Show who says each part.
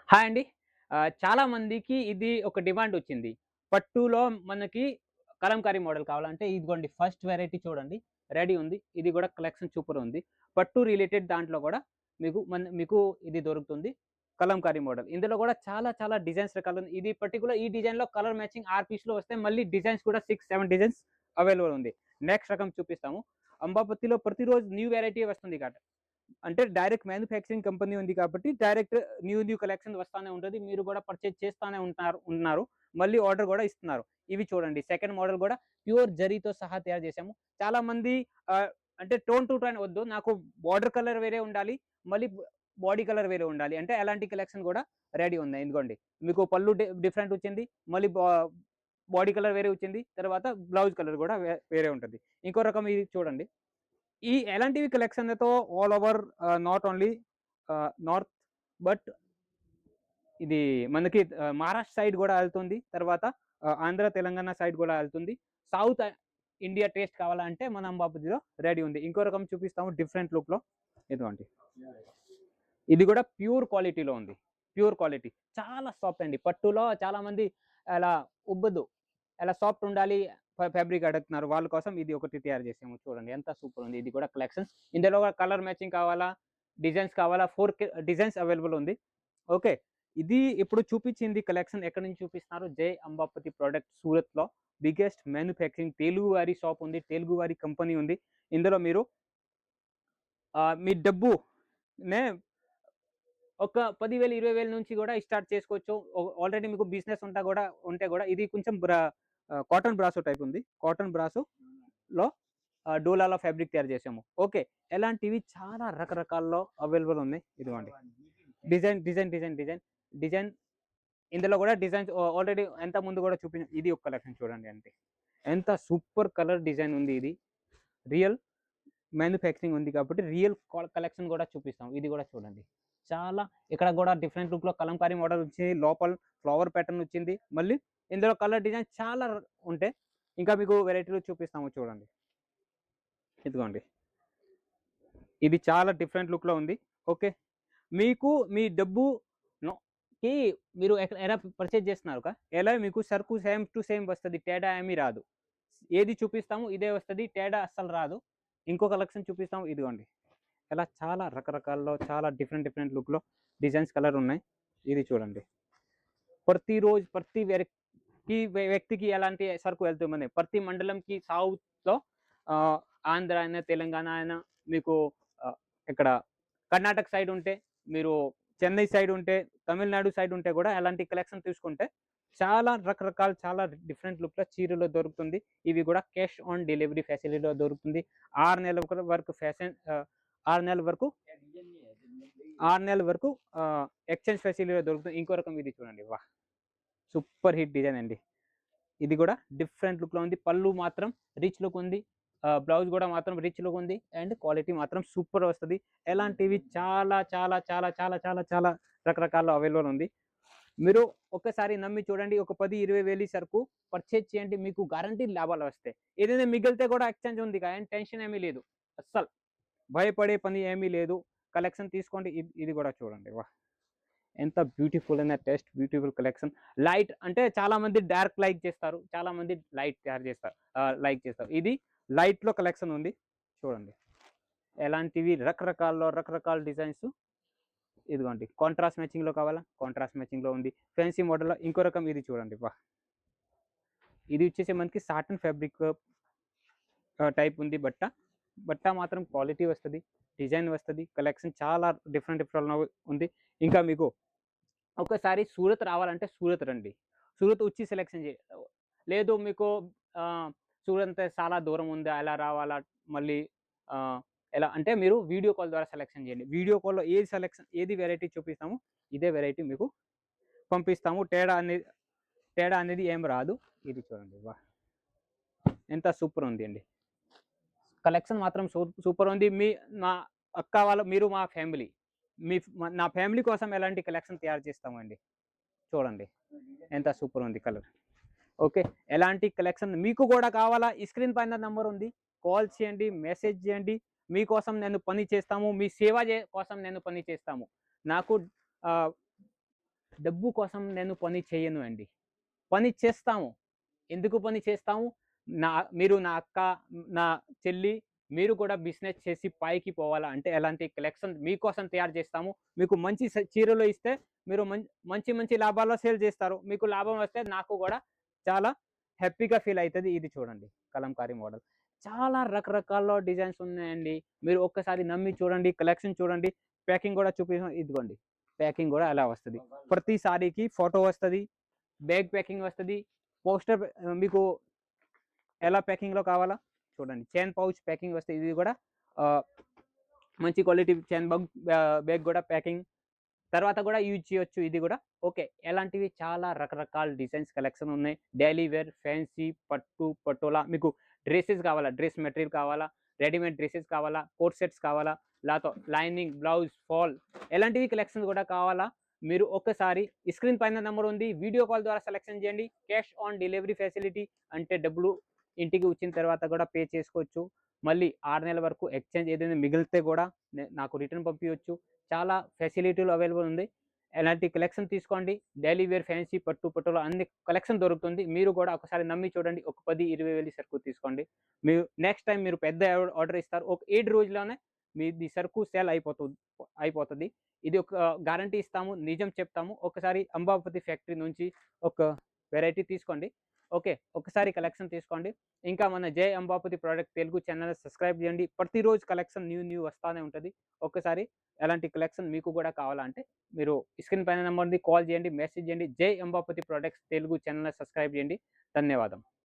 Speaker 1: Hi అండి. చాలా మందికి ఇది ఒక డిమాండ్ వచ్చింది. పట్టులో మనకి కలంకారీ మోడల్ కావాలంటే ఇదిగోండి ఫస్ట్ వెరైటీ చూడండి రెడీ ఉంది. ఇది గూడా కలెక్షన్ సూపర్ ఉంది. పట్టు రిలేటెడ్ దాంట్లో గూడా మీకు ఇది దొరుకుతుంది. కలంకారీ మోడల్. ఇందులో గూడా చాలా చాలా డిజైన్స్ రకాలుంది. ఇది పర్టిక్యులర్ ఈ డిజైన్‌లో కలర్ మ్యాచింగ్ 6 పీస్‌లో వస్తాయి. మళ్ళీ డిజైన్స్ కూడా 6, 7 డిజైన్స్ అవైలబుల్ ఉంది. నెక్స్ట్ రకం చూపిస్తాము. అంబాపతిలో ప్రతిరోజు న్యూ వెరైటీ వస్తుంది అంటే డైరెక్ట్ మ్యానుఫ్యాక్చరింగ్ కంపెనీ ఉంది కాబట్టి డైరెక్ట్ న్యూ కలెక్షన్ వస్తానే ఉంటది. మీరు గూడా పర్చేజ్ చేస్తానే ఉన్నారు. మళ్ళీ ఆర్డర్ గూడా ఇస్తున్నారు. ఇవి చూడండి సెకండ్ మోడల్ గూడా ప్యూర్ జరీతో సహా తయారు చేశాము. చాలా మంది అంటే టోన్ టు టోన్ వద్దు. నాకు బార్డర్ కలర్ వేరే ఉండాలి. మళ్ళీ బాడీ కలర్ వేరే ఉండాలి. అంటే అలాంటి కలెక్షన్ గూడా రెడీ ఉన్నాయి. ఇదిగోండి. మీకు పళ్ళు డిఫరెంట్ వచ్చింది. మళ్ళీ బాడీ కలర్ వేరే వచ్చింది. తర్వాత బ్లౌజ్ కలర్ గూడా వేరే ఉంటది. ఇంకో రకం ఇది చూడండి. ఈ ఎలాంటివి కలెక్షన్‌తో all over not only north but ఇది మనకి మహారాష్ట్ర సైడ్ గూడా ఎళ్తుంది. తర్వాత ఆంధ్ర, తెలంగాణ సైడ్ గూడా ఎళ్తుంది. సౌత్ ఇండియా టేస్ట్ కావాలంటే మన అంబాపతిలో రెడీ ఉంది. ఇంకో రకం చూపిస్తాము డిఫరెంట్ లుక్‌లో. ఇదిగోండి. ఇది గూడా ప్యూర్ క్వాలిటీలో ఉంది. Pure quality. చాలా సాఫ్ట్ అండి. పట్టులో చాలామంది అలా ఉబ్బదు. అలా సాఫ్ట్ ఉండాలి ఫ్యాబ్రిక్ అడుగుతున్నారు. వాళ్ళ కోసం ఇది ఒకటి తయారు చేసాము. చూడండి ఎంత సూపర్ ఉంది. ఇది కూడా కలెక్షన్స్. ఇందులో కలర్ మ్యాచింగ్ కావాలా, డిజైన్స్ కావాలా 4 డిజైన్స్ అవైలబుల్ ఉంది. ఓకే. ఇది ఇప్పుడు చూపించింది కలెక్షన్ ఎక్కడి నుంచి చూపిస్తున్నారు? జై Ambapathi product సూరత్‌లో biggest manufacturing Telugu వారి షాప్ ఉంది. తెలుగు వారి కంపెనీ ఉంది. ఇందులో మీరు మీ డబ్బునే ఒక 10,000, 20,000 నుంచి గూడా స్టార్ట్ చేసుకోవచ్చు. ఆల్రెడీ మీకు బిజినెస్ ఉంటే గూడా ఇది కొంచెం కాటన్ బ్రాసో టైప్ ఉంది. కాటన్ బ్రాసోలో డోలాలో ఫ్యాబ్రిక్ తయారు చేసాము. ఓకే. ఎలాంటివి చాలా రకరకాల్లో అవైలబుల్ ఉన్నాయి. ఇదిగోండి. డిజైన్ ఇందులో గూడా డిజైన్స్ ఆల్రెడీ ఇంతకు ముందు గూడా ఇది ఒక కలెక్షన్ చూడండి అంతే. ఎంత సూపర్ కలర్ డిజైన్ ఉంది ఇది. రియల్ మ్యానుఫ్యాక్చరింగ్ ఉంది కాబట్టి రియల్ కలెక్షన్ గూడా చూపిస్తాం. ఇది గూడా చూడండి. చాలా ఇక్కడ గూడా డిఫరెంట్ లుక్‌లో కలంకారీ మోడల్ వచ్చింది. లోపల ఫ్లవర్ ప్యాటర్న్ వచ్చింది. మళ్ళీ ఇందులో కలర్ డిజైన్స్ చాలా ఉంటాయి. ఇంకా మీకు వెరైటీలు చూపిస్తాము చూడండి. ఇదిగోండి. ఇది చాలా డిఫరెంట్ లుక్‌లో ఉంది. ఓకే. మీకు మీ డబ్బు నొ కి మీరు ఎలా పర్చేజ్ చేస్తున్నారుగా, ఎలా మీకు సరుకు సేమ్ టు సేమ్ వస్తది. తేడా ఏమీ రాదు. ఏది చూపిస్తామో ఇదే వస్తది. తేడా అస్సలు రాదు. ఇంకో కలెక్షన్ చూపిస్తాము. ఇదిగోండి. ఇలా చాలా రకరకాల్లో చాలా డిఫరెంట్ డిఫరెంట్ లుక్‌లో డిజైన్స్ కలర్ ఉన్నాయి. ఇది చూడండి. ప్రతిరోజు ప్రతి వ్యక్తికి ఎలాంటి సరుకు వెళ్తుందని ప్రతి మండలంకి సౌత్‌లో ఆహ్, ఆంధ్ర అయినా, తెలంగాణ అయినా మీకు ఆహ్, ఇక్కడ కర్ణాటక సైడ్ ఉంటే, మీరు చెన్నై సైడ్ ఉంటే, తమిళనాడు సైడ్ ఉంటే గూడా అలాంటి కలెక్షన్ తీసుకుంటే చాలా రకరకాల చాలా డిఫరెంట్ లుక్‌లో చీరలు దొరుకుతుంది. ఇవి గూడా క్యాష్ ఆన్ డెలివరీ ఫెసిలిటీలో దొరుకుతుంది. 6 నెలల వరకు 6 నెలల వరకు 6 నెలల వరకు ఎక్స్‌చేంజ్ ఫెసిలిటీలో దొరుకుతుంది. ఇంకో రకం ఇది చూడండి. వాహ్! సూపర్ హిట్ డిజైన్ అండి. ఇది గూడా డిఫరెంట్ లుక్‌లో ఉంది. పళ్ళు మాత్రం రిచ్ లుక్ ఉంది. బ్లౌజ్ గూడా మాత్రం రిచ్ లుక్ ఉంది. అండ్ క్వాలిటీ మాత్రం సూపర్ వస్తది. ఎలాంటివి చాలా చాలా చాలా చాలా చాలా చాలా రకరకాల అవైలబుల్ ఉంది. మీరు ఒక్కసారి నమ్మి చూడండి. ఒక 10, 20 వేలు సరుకు పర్చేజ్ చేయండి. మీకు గ్యారంటీ లాభాలొస్తాయి. ఏదైనా మిగిలితే గూడా ఎక్స్‌చేంజ్ ఉంది. టెన్షన్ ఏమీ లేదు. అస్సలు భయపడే పని ఏమీ లేదు. కలెక్షన్ తీసుకోండి. ఇది గూడా చూడండి. వాహ్! ఎంత బ్యూటిఫుల్ అయిన టేస్ట్ బ్యూటిఫుల్ కలెక్షన్. లైట్ అంటే చాలా మంది డార్క్ లైక్ చేస్తారు. చాలా మంది లైట్ తయారు చేస్తారు. లైక్ చేస్తారు. ఇది లైట్‌లో కలెక్షన్ ఉంది. చూడండి. ఎలాంటివి రకరకాల డిజైన్స్ ఇదిగోండి. కాంట్రాస్ట్ మ్యాచింగ్‌లో కావాలా? కాంట్రాస్ట్ మ్యాచింగ్‌లో ఉంది. ఫ్యాన్సీ మోడల్‌లో ఇంకో రకం ఇది చూడండి. వాహ్! ఇది వచ్చేసి మనకి సాటిన్ ఫ్యాబ్రిక్ టైప్ ఉంది బట్ట. బట్ట మాత్రం క్వాలిటీ వస్తది. డిజైన్ వస్తది. కలెక్షన్ చాలా డిఫరెంట్ డిఫరెంట్‌లో ఉంది. ఇంకా మీకు ఒక్కసారి సూరత్ రావాలంటే సూరత్ రండి. సూరత్ వచ్చి సెలక్షన్ లేదు మీకు ఆహ్, సూరత్ అంటే చాలా దూరం ఉంది. ఎలా రావాలా? మళ్ళీ ఆహ్, ఎలా అంటే మీరు వీడియో కాల్ ద్వారా సెలక్షన్ చేయండి. వీడియో కాల్‌లో ఏది వెరైటీ చూపిస్తామో ఇదే వెరైటీ మీకు పంపిస్తాము. తేడా అనేది ఏం రాదు. ఇది చూడండి. వాహ్! ఎంత సూపర్ ఉంది అండి. కలెక్షన్ మాత్రం సూపర్ ఉంది. నా మీరు మా ఫ్యామిలీ. నా ఫ్యామిలీ కోసం ఎలాంటి కలెక్షన్ తయారు చేస్తామండి. చూడండి. ఎంత సూపర్ ఉంది కలర్. ఓకే. ఎలాంటి కలెక్షన్ మీకు గూడా కావాలా? ఈ స్క్రీన్ పైన నంబర్ ఉంది. కాల్ చేయండి, మెసేజ్ చేయండి. మీకోసం నేను పని చేస్తాము. మీ సేవ కోసం నేను పని చేస్తాము. నాకు ఆహ్, డబ్బు కోసం నేను పని చేయను అండి. పని చేస్తాము. ఎందుకు పని చేస్తాము? నా మీరు నా అక్క, నా చెల్లి మీరు కూడా బిజినెస్ చేసి పైకి పోవాలా అంటే ఎలాంటి కలెక్షన్ మీకోసం తయారు చేస్తాము. మీకు మంచి చీరలు ఇస్తే మీరు మంచి మంచి లాభాల్లో సేల్ చేస్తారు. మీకు లాభం వస్తే నాకు గూడా చాలా హ్యాపీగా ఫీల్ అయితది. ఇది చూడండి కలంకారీ మోడల్. చాలా రకరకాల డిజైన్స్ ఉన్నాయండి. మీరు ఒక్కసారి నమ్మి చూడండి. కలెక్షన్ చూడండి. ప్యాకింగ్ గూడా ఇదిగోండి. ప్యాకింగ్ గూడా అలా వస్తది. ప్రతి సారీకి ఫోటో వస్తది. బ్యాగ్ ప్యాకింగ్ వస్తది. పోస్టర్ మీకు ఎలా ప్యాకింగ్‌లో కావాలా చూడండి. చైన్ పౌచ్ ప్యాకింగ్ వస్తది. ఇది గూడా ఆహ్, మంచి క్వాలిటీ చైన్ బ్యాగ్ గూడా ప్యాకింగ్ తర్వాత గూడా యూజ్ చేయొచ్చు ఇది గూడా. ఓకే. ఎలాంటివి చాలా రకరకాల డిజైన్స్ కలెక్షన్ ఉన్నాయి. డైలీ వేర్, ఫ్యాన్సీ, పట్టు, పటోలా మీకు డ్రెసెస్ కావాలా, డ్రెస్ మెటీరియల్ కావాలా, రెడీమేడ్ డ్రెసెస్ కావాలా, కోట్ సెట్స్ కావాలా, లైనింగ్, బ్లౌజ్, ఫాల్ ఎలాంటివి కలెక్షన్స్ గూడా కావాలా, మీరు ఒక్కసారి స్క్రీన్ పైన నంబర్ ఉంది. వీడియో కాల్ ద్వారా సెలెక్షన్ చేయండి. క్యాష్ ఆన్ డెలివరీ ఫెసిలిటీ అంటే డబ్బులు ఇంటికి వచ్చిన తర్వాత గూడా పే చేసుకోవచ్చు. మళ్ళీ 6 నెలల వరకు ఎక్స్‌చేంజ్ ఏదైనా మిగిలితే గూడా నాకు రిటర్న్ పంపియొచ్చు. చాలా ఫెసిలిటీలు అవైలబుల్ ఉంది. ఎలాంటి కలెక్షన్ తీసుకోండి. డైలీ వేర్, ఫ్యాన్సీ, పట్టు, పట్టులో అన్ని కలెక్షన్ దొరుకుతుంది. మీరు గూడా ఒకసారి నమ్మి చూడండి. ఒక 10, 20 వేలు సరుకు తీసుకోండి. మీరు నెక్స్ట్ టైమ్ మీరు పెద్ద ఆర్డర్ ఇస్తారు. ఒక 7 రోజుల్లోనే మీది సరుకు సేల్ అయిపోతది. ఇది ఒక గ్యారంటీ ఇస్తాము. నిజం చెప్తాము. ఒకసారి అంబాపతి ఫ్యాక్టరీ నుంచి ఒక వెరైటీ తీసుకోండి. ఓకే. ఒకసారి కలెక్షన్ తీసుకోండి. ఇంకా మన జై Ambapathi product Telugu channel subscribe చేయండి. ప్రతిరోజు కలెక్షన్ న్యూ వస్తానే ఉంటది. ఒక్కసారి ఎలాంటి కలెక్షన్ మీకు కూడా కావాలంటే మీరు స్క్రీన్ పైన నంబర్‌ని కాల్ చేయండి, మెసేజ్ చేయండి. జై Ambapathi products Telugu channel subscribe చేయండి. ధన్యవాదం.